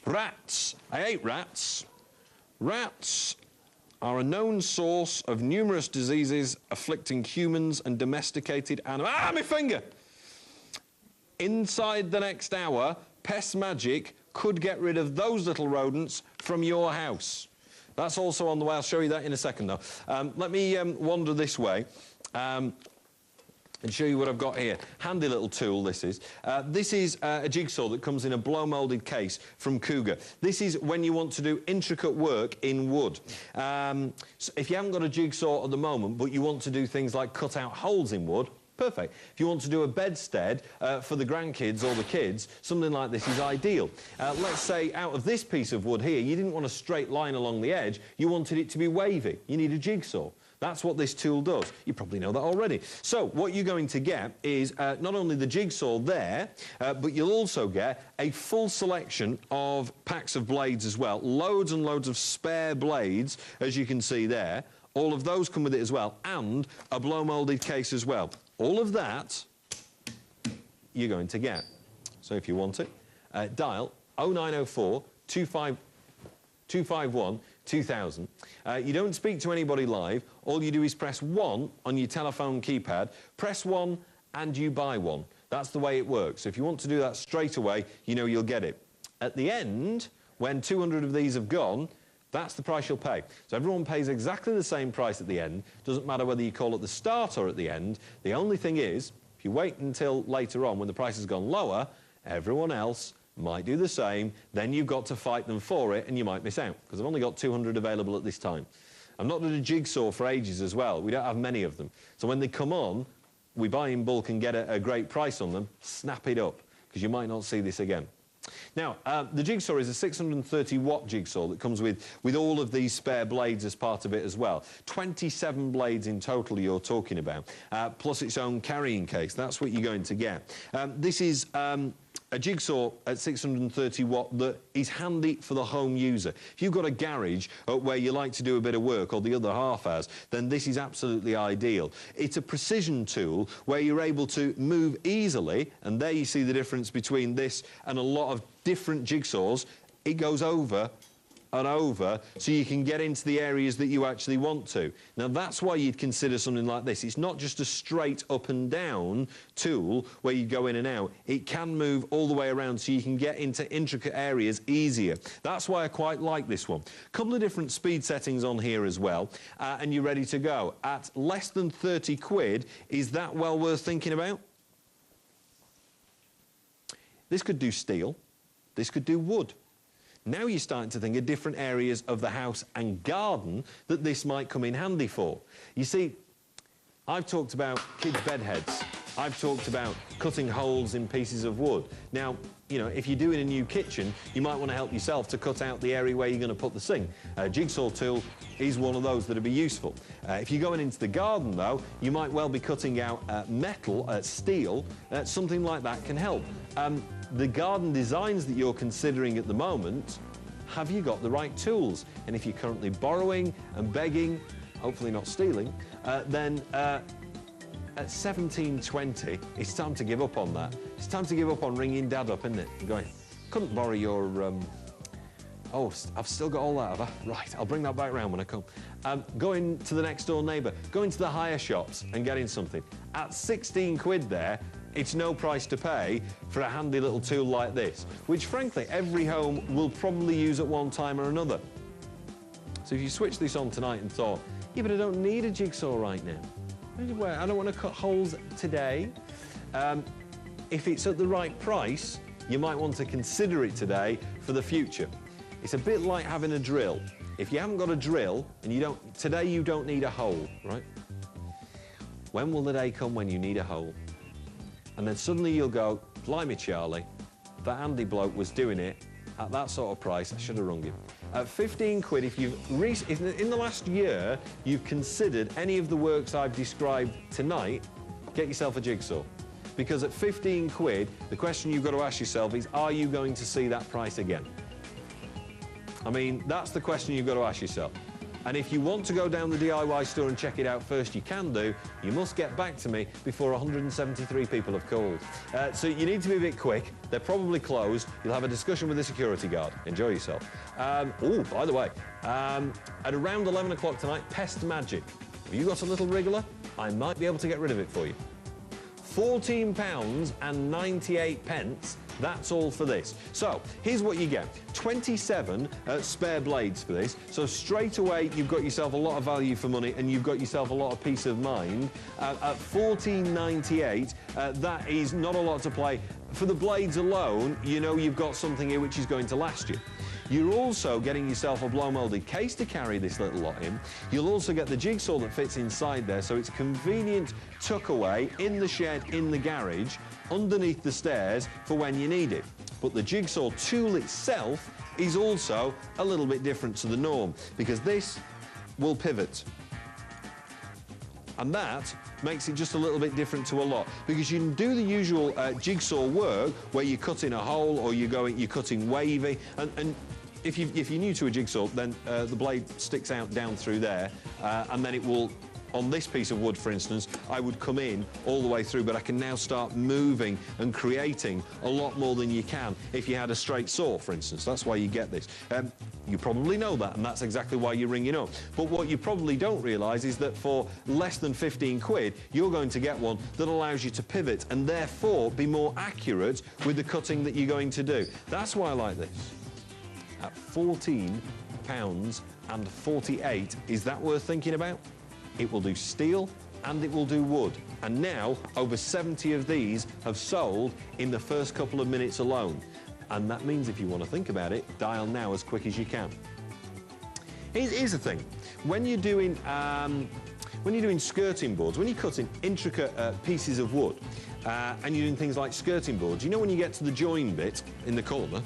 Rats. I hate rats. Rats are a known source of numerous diseases afflicting humans and domesticated animals. Ah, my finger! Inside the next hour, Pest Magic could get rid of those little rodents from your house. That's also on the way. I'll show you that in a second, though. Let me wander this way and show you what I've got here. Handy little tool, this is. This is a jigsaw that comes in a blow-moulded case from Cougar. This is when you want to do intricate work in wood. So if you haven't got a jigsaw at the moment, but you want to do things like cut out holes in wood, perfect. If you want to do a bedstead for the grandkids or the kids, something like this is ideal. Let's say out of this piece of wood here, you didn't want a straight line along the edge, you wanted it to be wavy. You need a jigsaw. That's what this tool does. You probably know that already. So what you're going to get is not only the jigsaw there, but you'll also get a full selection of packs of blades as well. Loads and loads of spare blades, as you can see there. All of those come with it as well, and a blow-moulded case as well. All of that you're going to get. So if you want it, dial 0904 251 2000. You don't speak to anybody live. All you do is press 1 on your telephone keypad. Press 1 and you buy one. That's the way it works. So if you want to do that straight away, you know you'll get it. At the end, when 200 of these have gone, that's the price you'll pay. So everyone pays exactly the same price at the end. Doesn't matter whether you call it the start or at the end. The only thing is, if you wait until later on when the price has gone lower, everyone else might do the same. Then you've got to fight them for it and you might miss out because I've only got 200 available at this time. I've not done a jigsaw for ages as well. We don't have many of them. So when they come on, we buy in bulk and get a great price on them. Snap it up because you might not see this again. Now, the jigsaw is a 630-watt jigsaw that comes with all of these spare blades as part of it as well. 27 blades in total you're talking about, plus its own carrying case. That's what you're going to get. This is a jigsaw at 630 watt that is handy for the home user. If you've got a garage where you like to do a bit of work, or the other half has, then this is absolutely ideal. It's a precision tool where you're able to move easily, and there you see the difference between this and a lot of different jigsaws. It goes over and over so you can get into the areas that you actually want to. Now that's why you'd consider something like this. It's not just a straight up and down tool where you go in and out. It can move all the way around so you can get into intricate areas easier. That's why I quite like this one. A couple of different speed settings on here as well, and you're ready to go. At less than 30 quid, is that well worth thinking about? This could do steel, this could do wood. Now you're starting to think of different areas of the house and garden that this might come in handy for. You see, I've talked about kids' bed heads. I've talked about cutting holes in pieces of wood. Now, you know, if you're doing a new kitchen, you might want to help yourself to cut out the area where you're going to put the sink. A jigsaw tool is one of those that'll be useful. If you're going into the garden, though, you might well be cutting out metal, steel. Something like that can help. The garden designs that you're considering at the moment, have you got the right tools? And if you're currently borrowing and begging, hopefully not stealing, then at 17.20, it's time to give up on that. It's time to give up on ringing Dad up, isn't it? And going, couldn't borrow your... Oh, I've still got all that, have I? Right, I'll bring that back round when I come. Going to the next door neighbour, going to the hire shops and getting something. At 16 quid there, it's no price to pay for a handy little tool like this, which frankly every home will probably use at one time or another. So if you switch this on tonight and thought, yeah, but I don't need a jigsaw right now. I don't want to cut holes today. If it's at the right price, you might want to consider it today for the future. It's a bit like having a drill. If you haven't got a drill and today you don't need a hole, right? When will the day come when you need a hole? And then suddenly you'll go, blimey, Charlie, that Andy bloke was doing it at that sort of price. I should have rung him. At 15 quid, if in the last year you've considered any of the works I've described tonight, get yourself a jigsaw. Because at 15 quid, the question you've got to ask yourself is, are you going to see that price again? I mean, that's the question you've got to ask yourself. And if you want to go down the DIY store and check it out first, you can do. You must get back to me before 173 people have called. So you need to be a bit quick. They're probably closed. You'll have a discussion with the security guard. Enjoy yourself. Oh, by the way, at around 11 o'clock tonight, Pest Magic. Have you got a little wriggler? I might be able to get rid of it for you. £14.98. That's all for this. So, here's what you get. 27 spare blades for this. So straight away, you've got yourself a lot of value for money and you've got yourself a lot of peace of mind. At £14.98, that is not a lot to play. For the blades alone, you know you've got something here which is going to last you. You're also getting yourself a blow-moulded case to carry this little lot in. You'll also get the jigsaw that fits inside there, so it's convenient tuck away in the shed, in the garage, underneath the stairs for when you need it. But the jigsaw tool itself is also a little bit different to the norm, because this will pivot. And that makes it just a little bit different to a lot, because you can do the usual jigsaw work where you're cutting a hole or you're cutting wavy, and if you're new to a jigsaw, then the blade sticks out down through there, and then it will, on this piece of wood, for instance, I would come in all the way through, but I can now start moving and creating a lot more than you can if you had a straight saw, for instance. That's why you get this. You probably know that, and that's exactly why you're ringing up. But what you probably don't realise is that for less than 15 quid, you're going to get one that allows you to pivot and therefore be more accurate with the cutting that you're going to do. That's why I like this. At £14.48, is that worth thinking about? It will do steel and it will do wood. And now, over 70 of these have sold in the first couple of minutes alone. And that means if you want to think about it, dial now as quick as you can. Here's the thing. When you're doing skirting boards, when you're cutting intricate pieces of wood, and you're doing things like skirting boards, you know when you get to the join bit in the corner,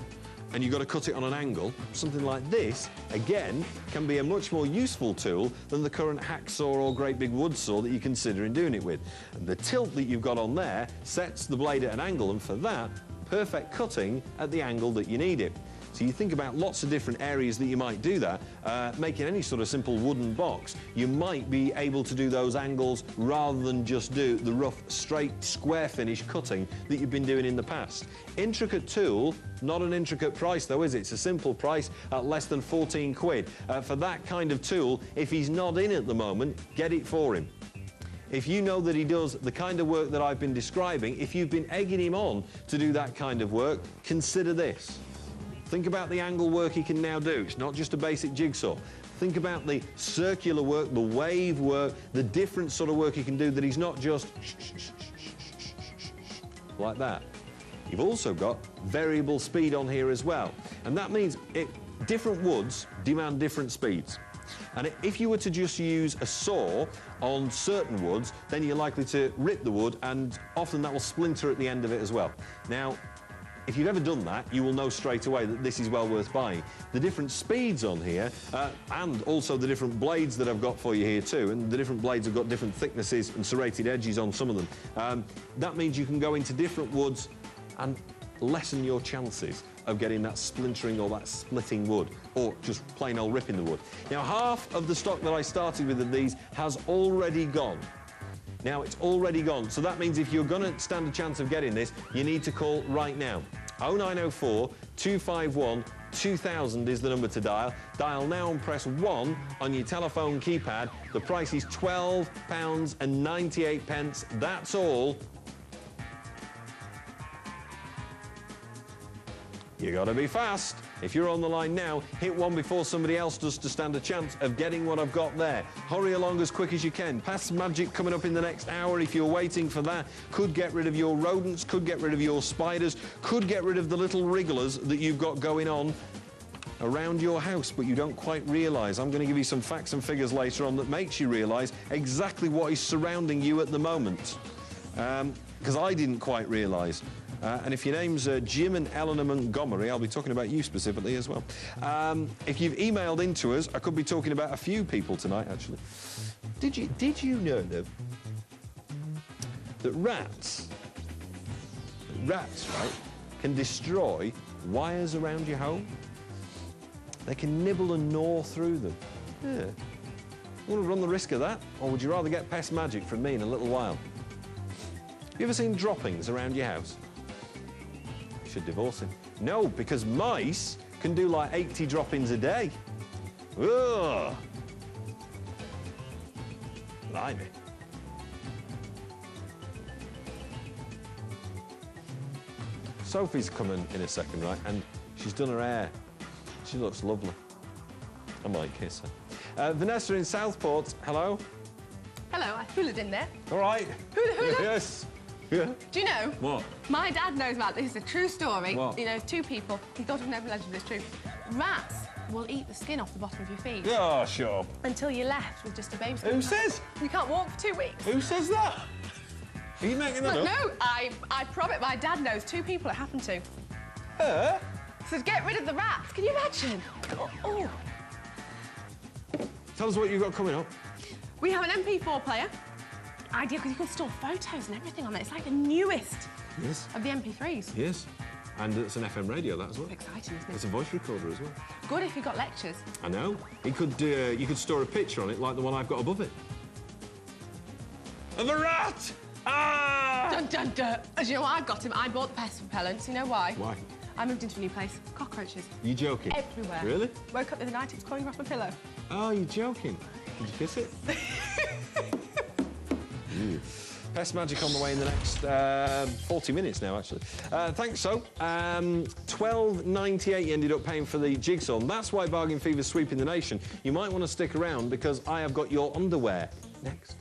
and you've got to cut it on an angle, something like this, again, can be a much more useful tool than the current hacksaw or great big wood saw that you're considering doing it with. And the tilt that you've got on there sets the blade at an angle, and for that, perfect cutting at the angle that you need it. So you think about lots of different areas that you might do that. Making any sort of simple wooden box, you might be able to do those angles rather than just do the rough, straight, square finish cutting that you've been doing in the past. Intricate tool, not an intricate price though, is it? It's a simple price at less than 14 quid. For that kind of tool, if he's not in at the moment, get it for him. If you know that he does the kind of work that I've been describing, if you've been egging him on to do that kind of work, consider this. Think about the angle work he can now do. It's not just a basic jigsaw. Think about the circular work, the wave work, the different sort of work he can do that he's not just like that. You've also got variable speed on here as well. And that means different woods demand different speeds. And if you were to just use a saw on certain woods, then you're likely to rip the wood, and often that will splinter at the end of it as well. Now, if you've ever done that, you will know straight away that this is well worth buying. The different speeds on here, and also the different blades that I've got for you here too, and the different blades have got different thicknesses and serrated edges on some of them. That means you can go into different woods and lessen your chances of getting that splintering or that splitting wood, or just plain old ripping the wood. Now, half of the stock that I started with of these has already gone. Now, it's already gone, so that means if you're going to stand a chance of getting this, you need to call right now. 0904 251 2000 is the number to dial. Dial now and press 1 on your telephone keypad. The price is £12.98. That's all. You gotta be fast. If you're on the line now, hit 1 before somebody else does to stand a chance of getting what I've got there. Hurry along as quick as you can. Pest Magic coming up in the next hour if you're waiting for that. Could get rid of your rodents, could get rid of your spiders, could get rid of the little wrigglers that you've got going on around your house, but you don't quite realise. I'm going to give you some facts and figures later on that makes you realise exactly what is surrounding you at the moment. Because I didn't quite realise. And if your name's Jim and Eleanor Montgomery, I'll be talking about you specifically as well. If you've emailed into us, I could be talking about a few people tonight, actually. Did you know, though, that rats, right, can destroy wires around your home? They can nibble and gnaw through them. Yeah. You want to run the risk of that? Or would you rather get pest magic from me in a little while? Have you ever seen droppings around your house? You should divorce him. No, because mice can do like 80 droppings a day. Ugh. Blimey. Sophie's coming in a second, right? And she's done her hair. She looks lovely. I might kiss her. Vanessa in Southport, hello? Hello, I hulaed in there. All right. Hula. Yes. Yeah. Do you know? What? My dad knows about this. It's a true story. What? You know, two people. He thought it was never legend, but it's true. Rats will eat the skin off the bottom of your feet. Oh, shut up. Until you're left with just a baby skin. Who says? You can't walk for 2 weeks. Who says that? Are you making that up? No, I promise. My dad knows 2 people it happened to. So get rid of the rats. Can you imagine? Oh. Tell us what you've got coming up. We have an MP4 player. Ideal, because you can store photos and everything on it. It's like the newest of the MP3s. Yes. And it's an FM radio, that as well. Exciting, isn't it? It's a voice recorder as well. Good if you've got lectures. I know. You could store a picture on it like the one I've got above it. Of a rat! Ah! Dun, dun, dun. As you know what I've got him? I bought the pest repellent. You know why? Why? I moved into a new place. Cockroaches. You joking? Everywhere. Really? Woke up the other night, it was crawling across my pillow. Oh, you're joking. Did you kiss it? Pest magic on the way in the next 40 minutes now, actually. Thanks, so. $12.98 you ended up paying for the jigsaw. And that's why bargain fever's sweeping the nation. You might want to stick around because I have got your underwear next.